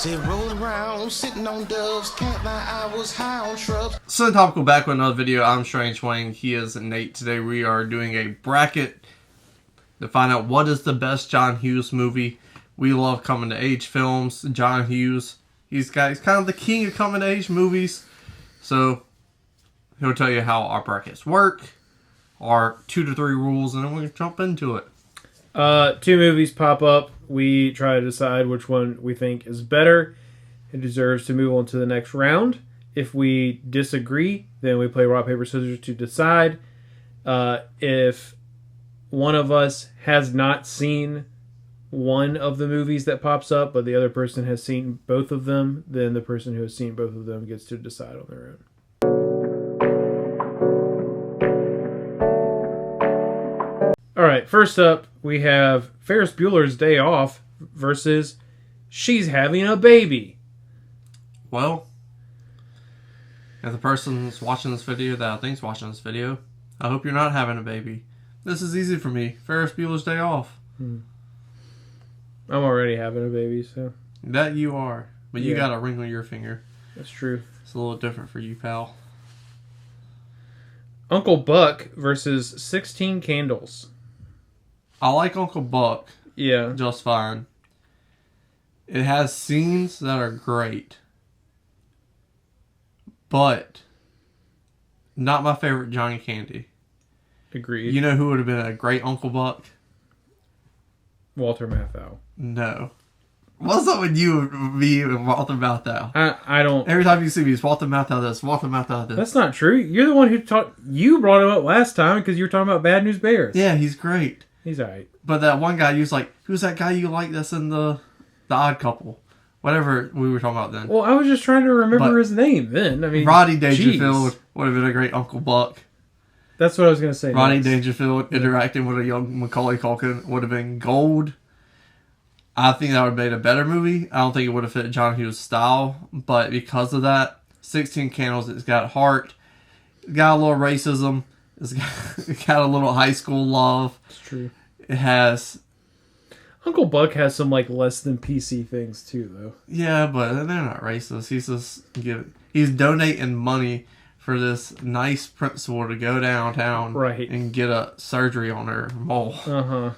Say rolling around, sitting on doves, can't lie, I was high on shrubs. Topical back with another video. I'm Strange Wang. He is Nate. Today we are doing a bracket to find out what is the best John Hughes movie. We love coming to age films. John Hughes, he's kind of the king of coming to age movies. So he'll tell you how our brackets work, our 2 to 3 rules, and then we're gonna jump into it. 2 movies pop up. We try to decide which one we think is better and deserves to move on to the next round. If we disagree, then we play rock, paper, scissors to decide. If one of us has not seen one of the movies that pops up, but the other person has seen both of them, then the person who has seen both of them gets to decide on their own. Alright, first up, we have Ferris Bueller's Day Off versus She's Having a Baby. Well, if the person's watching this video that I think's watching this video, I hope you're not having a baby. This is easy for me. Ferris Bueller's Day Off. I'm already having a baby, so... That you are. But you got a ring on your finger. That's true. It's a little different for you, pal. Uncle Buck versus 16 Candles. I like Uncle Buck. Yeah. Just fine. It has scenes that are great. But not my favorite Johnny Candy. Agreed. You know who would have been a great Uncle Buck? Walter Matthau. No. What's up with you and me and Walter Matthau? I don't... Every time you see me, it's Walter Matthau this, Walter Matthau this. That's not true. You're the one who you brought him up last time because you were talking about Bad News Bears. Yeah, he's great. He's alright. But that one guy, you was like, who's that guy you like that's in the Odd Couple? Whatever we were talking about then. Well, I was just trying to remember his name then. I mean, Rodney Dangerfield would have been a great Uncle Buck. That's what I was going to say. Rodney Dangerfield interacting with a young Macaulay Culkin would have been gold. I think that would have made a better movie. I don't think it would have fit John Hughes' style. But because of that, 16 Candles, it's got heart. It's got a little racism. It's got a little high school love. It's true. It has... Uncle Buck has some like less than PC things too, though. Yeah, but they're not racist. He's donating money for this nice principal to go downtown and get a surgery on her mole.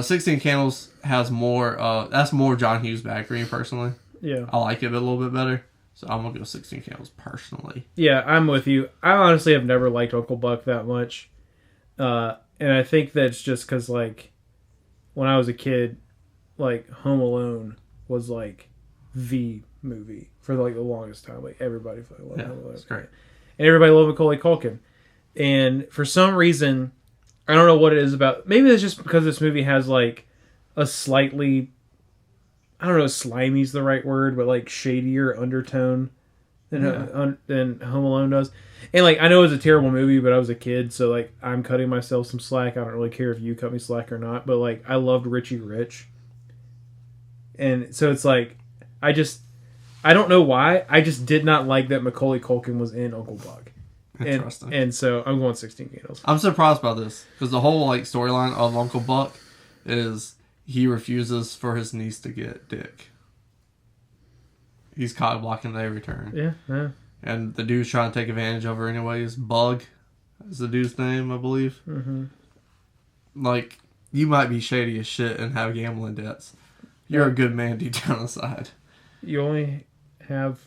16 Candles has more. That's more John Hughes bag for me personally. Yeah, I like it a little bit better. So I'm gonna go 16 Candles personally. Yeah, I'm with you. I honestly have never liked Uncle Buck that much, and I think that's just because like when I was a kid, like Home Alone was like the movie for like the longest time. Like everybody loved Home Alone. It's great, and everybody loved Macaulay Culkin. And for some reason, I don't know what it is about. Maybe it's just because this movie has like a slightly, I don't know if slimy's the right word, but like shadier undertone than Home Alone does. And like I know it's a terrible movie, but I was a kid, so like I'm cutting myself some slack. I don't really care if you cut me slack or not, but like I loved Richie Rich. And so it's like I don't know why. I just did not like that Macaulay Culkin was in Uncle Buck. Interesting. And so I'm going 16 Candles. I'm surprised by this because the whole like storyline of Uncle Buck is he refuses for his niece to get dick. He's caught blocking at every turn. Yeah. And the dude's trying to take advantage of her anyways. Bug is the dude's name, I believe. Mm-hmm. Like, you might be shady as shit and have gambling debts. You're a good man deep down inside. You only have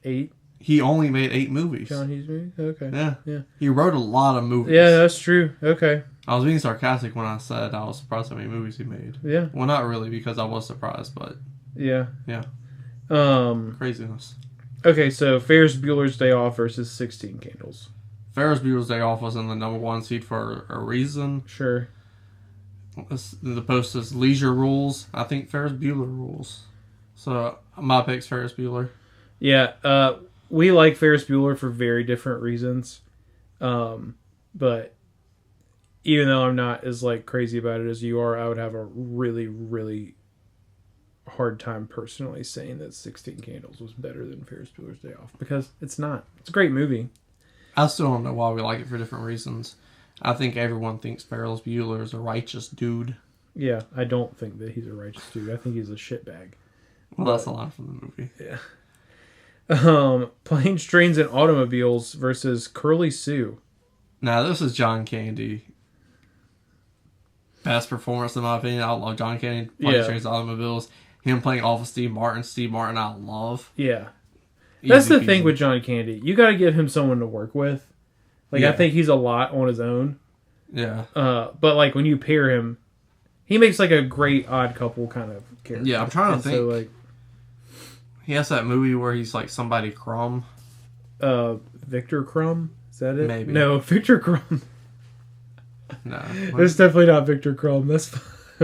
8? He only made 8 movies. John Hughes movies? Okay. Yeah. He wrote a lot of movies. Yeah, that's true. Okay. I was being sarcastic when I said I was surprised how many movies he made. Yeah. Well, not really, because I was surprised, but... Yeah. Craziness. Okay, so Ferris Bueller's Day Off versus 16 Candles. Ferris Bueller's Day Off was in the number 1 seed for a reason. Sure. The post says Leisure rules. I think Ferris Bueller rules. So my pick's Ferris Bueller. Yeah, we like Ferris Bueller for very different reasons. But even though I'm not as like crazy about it as you are, I would have a really, really hard time personally saying that 16 Candles was better than Ferris Bueller's Day Off because it's not. It's a great movie. I still don't know why we like it for different reasons. I think everyone thinks Ferris Bueller is a righteous dude. Yeah, I don't think that he's a righteous dude. I think he's a shitbag. Well, that's a lot from the movie. Yeah. Planes, Trains, and Automobiles versus Curly Sue. Now, this is John Candy. Best performance, in my opinion. I love John Candy. Planes, Trains, and Automobiles. Him playing off of Steve Martin. Steve Martin, I love. Yeah. That's Easy the thing peasy. with John Candy. You got to give him someone to work with. Like, Yeah. I think he's a lot on his own. Yeah. But, like, when you pair him, he makes, like, a great odd couple kind of character. Yeah, I'm trying to think. So, like, He has that movie where he's like somebody crumb. Victor Crumb? Is that it? Maybe. No, Victor Crumb. No. It's definitely not Victor Crumb. That's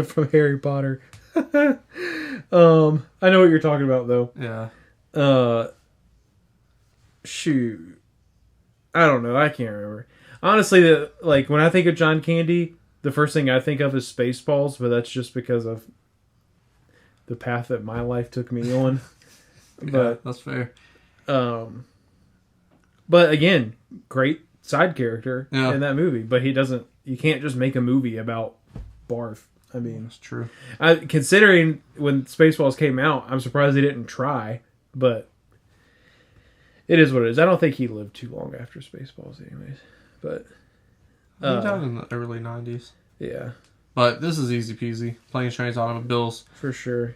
from Harry Potter. I know what you're talking about, though. Yeah. Shoot. I don't know. I can't remember. Honestly, like, when I think of John Candy, the first thing I think of is Spaceballs, but that's just because of the path that my life took me on. Yeah, But that's fair. but again, great side character Yeah. in that movie. But you can't just make a movie about barf. I mean, That's true. considering when Spaceballs came out, I'm surprised they didn't try, but it is what it is. I don't think he lived too long after Spaceballs anyways. But He died in the early 90s. yeah, But this is easy peasy. Planes, Trains, Automobiles. for sure.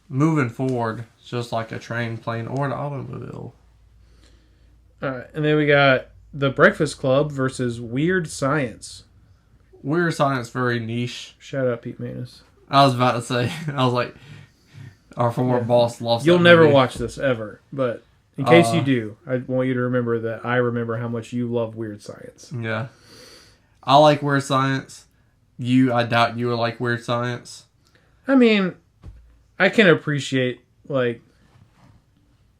Moving forward, just like a train, plane, or an automobile. All right, and then we got The Breakfast Club versus Weird Science. Weird Science, very niche. Shout out Pete Manus. I was about to say, I was like, our former boss loves You'll that never movie. watch this ever, but in case you do, I want you to remember that I remember how much you love Weird Science. Yeah. I like Weird Science. I doubt you would like Weird Science. I mean, I can appreciate, like,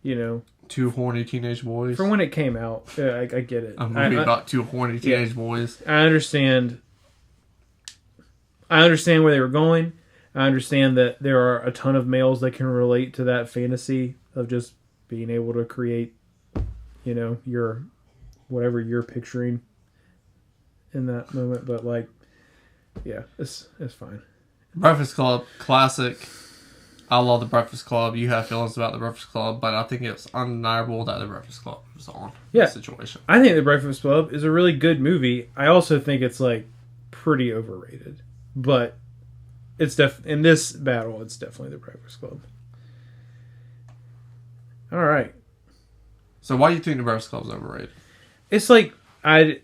you know, Two horny teenage boys. from when it came out. Yeah, I get it. A movie I, about two horny teenage boys. I understand. I understand where they were going. I understand that there are a ton of males that can relate to that fantasy of just being able to create, you know, your whatever you're picturing in that moment. But like, yeah, it's fine. Breakfast Club, classic. I love The Breakfast Club. You have feelings about The Breakfast Club, but I think it's undeniable that The Breakfast Club was on Yeah. the situation. I think The Breakfast Club is a really good movie. I also think it's like pretty overrated, but it's in this battle, it's definitely The Breakfast Club. All right. So why do you think The Breakfast Club is overrated? It's like I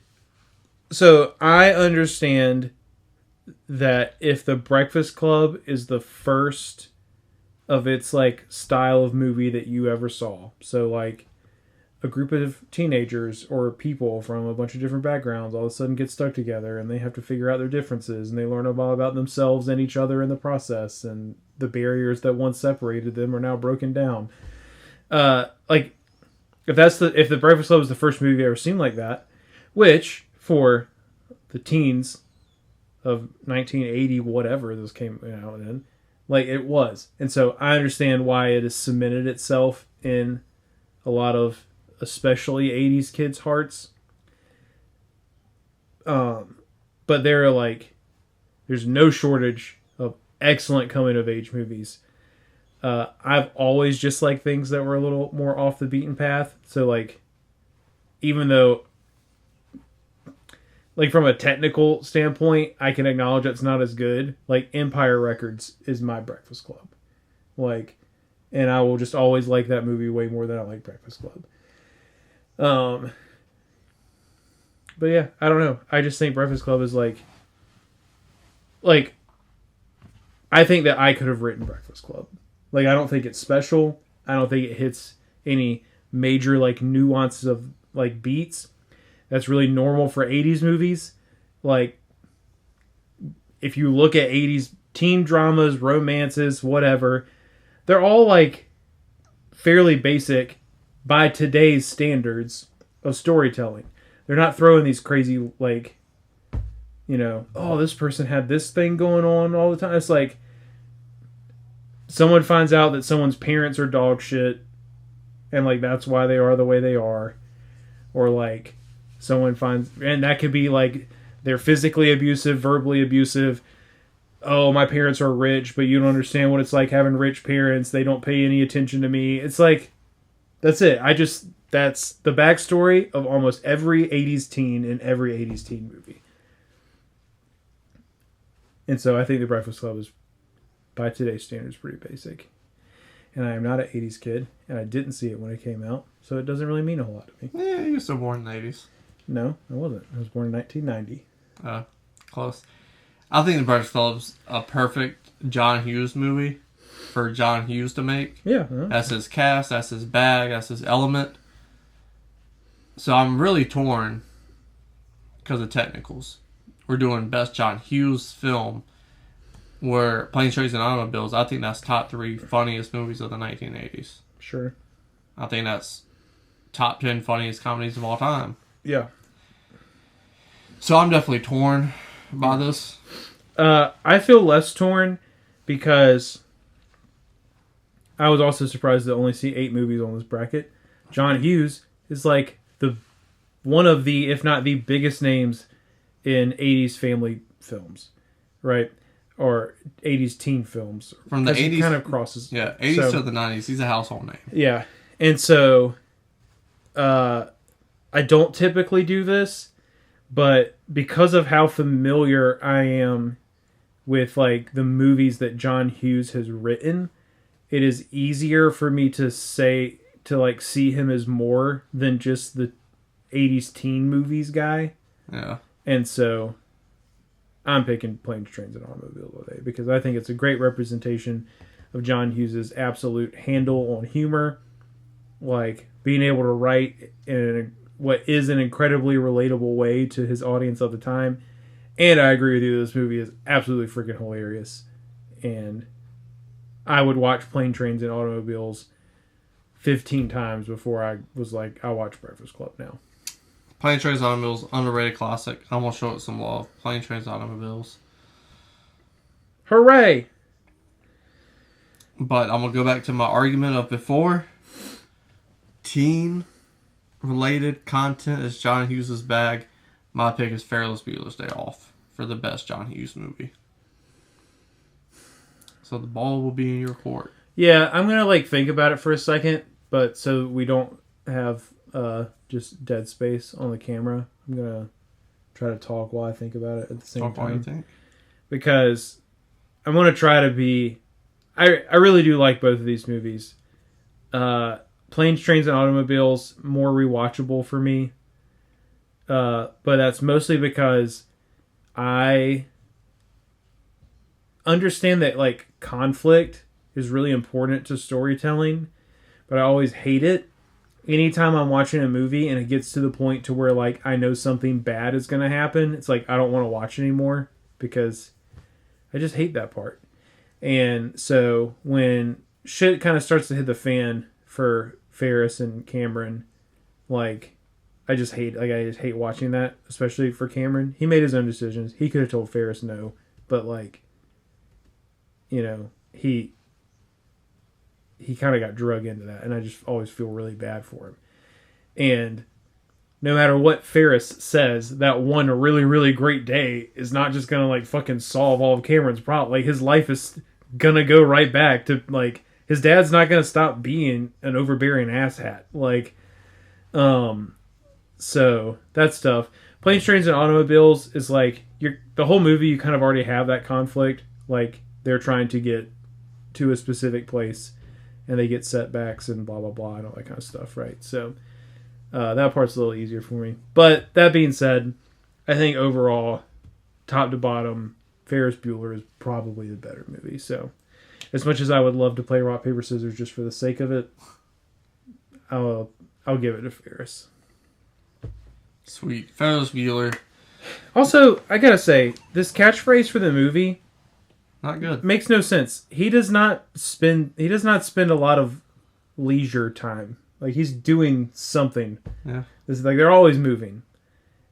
understand that if The Breakfast Club is the first of its like style of movie that you ever saw, so like a group of teenagers or people from a bunch of different backgrounds all of a sudden get stuck together and they have to figure out their differences and they learn about themselves and each other in the process, and the barriers that once separated them are now broken down. Like if The Breakfast Club was the first movie I've ever seen like that, which for the teens of 1980 whatever this came out in, like it was. And so I understand why it has cemented itself in a lot of especially 80s kids' hearts. But there's no shortage of excellent coming of age movies. I've always just liked things that were a little more off the beaten path. So like, even though like from a technical standpoint, I can acknowledge it's not as good. Like Empire Records is my Breakfast Club. Like, and I will just always like that movie way more than I like Breakfast Club. But yeah, I don't know. I just think Breakfast Club is like I think that I could have written Breakfast Club. Like, I don't think it's special. I don't think it hits any major like nuances of like beats. That's really normal for 80s movies. Like, if you look at 80s teen dramas, romances, whatever, they're all like fairly basic by today's standards of storytelling. They're not throwing these crazy, like, you know, oh, this person had this thing going on all the time. It's like someone finds out that someone's parents are dog shit and like that's why they are the way they are. Or like someone finds, and that could be like they're physically abusive, verbally abusive, oh, my parents are rich, but you don't understand what it's like having rich parents. They don't pay any attention to me. It's like, that's it. That's the backstory of almost every 80s teen in every 80s teen movie. And so I think The Breakfast Club is, by today's standards, pretty basic. And I am not an 80s kid, and I didn't see it when it came out, so it doesn't really mean a whole lot to me. Yeah, you were still born in the 80s. No, I wasn't. I was born in 1990. Close. I think The Breakfast Club's a perfect John Hughes movie for John Hughes to make. Yeah. That's his cast, that's his bag, that's his element. So I'm really torn because of technicals. We're doing best John Hughes film, where Planes, Trains, and Automobiles, I think that's top 3 funniest movies of the 1980s. Sure. I think that's top 10 funniest comedies of all time. Yeah. So I'm definitely torn by this. I feel less torn because I was also surprised to only see 8 movies on this bracket. John Hughes is like one of the, if not the biggest names in 80s family films, right? Or 80s teen films. From the 80s. He kind of crosses. Yeah, 80s to the 90s. He's a household name. Yeah. And so I don't typically do this, but because of how familiar I am with like the movies that John Hughes has written, it is easier for me to see him as more than just the 80s teen movies guy. Yeah. And so I'm picking Planes, Trains, and Automobiles today because I think it's a great representation of John Hughes' absolute handle on humor, like being able to write in what is an incredibly relatable way to his audience of the time. And I agree with you, this movie is absolutely freaking hilarious. And I would watch Planes, Trains, and Automobiles 15 times before I was like, I'll watch Breakfast Club now. Planes, Trains, Automobiles, underrated classic. I'm going to show it some love. Planes, Trains, Automobiles. Hooray! But I'm going to go back to my argument of before. Teen-related content is John Hughes' bag. My pick is Ferris Bueller's Day Off for the best John Hughes movie. So the ball will be in your court. Yeah, I'm going to like think about it for a second, but so we don't have just dead space on the camera, I'm going to try to talk while I think about it at the same time. Talk while you think. Because I'm going to try to be... I really do like both of these movies. Planes, Trains, and Automobiles, more rewatchable for me. But that's mostly because I understand that like conflict is really important to storytelling, but I always hate it anytime I'm watching a movie and it gets to the point to where like I know something bad is going to happen. It's like I don't want to watch anymore because I just hate that part. And so when shit kind of starts to hit the fan for Ferris and Cameron, like I just hate watching that, especially for Cameron. He made his own decisions. He could have told Ferris no, but like, you know, he kind of got drug into that, and I just always feel really bad for him. And no matter what Ferris says, that one really, really great day is not just gonna like fucking solve all of Cameron's problems. Like his life is gonna go right back to like his dad's not gonna stop being an overbearing asshat. Like, so that stuff. Planes, Trains, and Automobiles is like the whole movie. You kind of already have that conflict. Like they're trying to get to a specific place, and they get setbacks and blah blah blah and all that kind of stuff, right? So that part's a little easier for me. But that being said, I think overall, top to bottom, Ferris Bueller is probably the better movie. So as much as I would love to play rock paper scissors just for the sake of it, I'll give it to Ferris. Sweet. Ferris Bueller. Also, I gotta say, this catchphrase for the movie Not good. makes no sense. He does not spend a lot of leisure time. Like he's doing something. Yeah. It's like they're always moving.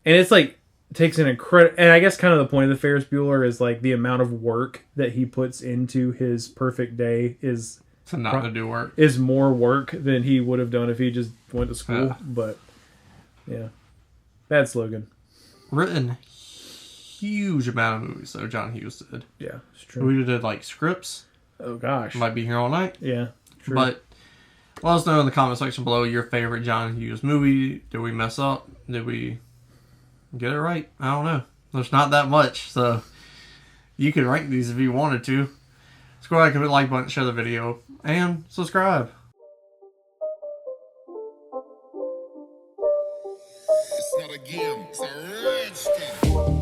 And it's like it takes an incredible, and I guess kind of the point of the Ferris Bueller is like the amount of work that he puts into his perfect day is to do work. Is more work than he would have done if he just went to school. But yeah. Bad slogan. Written huge amount of movies, though, John Hughes did. Yeah, it's true. We did, like, scripts. Oh, gosh. Might be here all night. Yeah, true. But let us know in the comment section below your favorite John Hughes movie. Did we mess up? Did we get it right? I don't know. There's not that much, so you could rank these if you wanted to. Scroll like, hit the like button, share the video, and subscribe. It's not a game, it's a rich thing.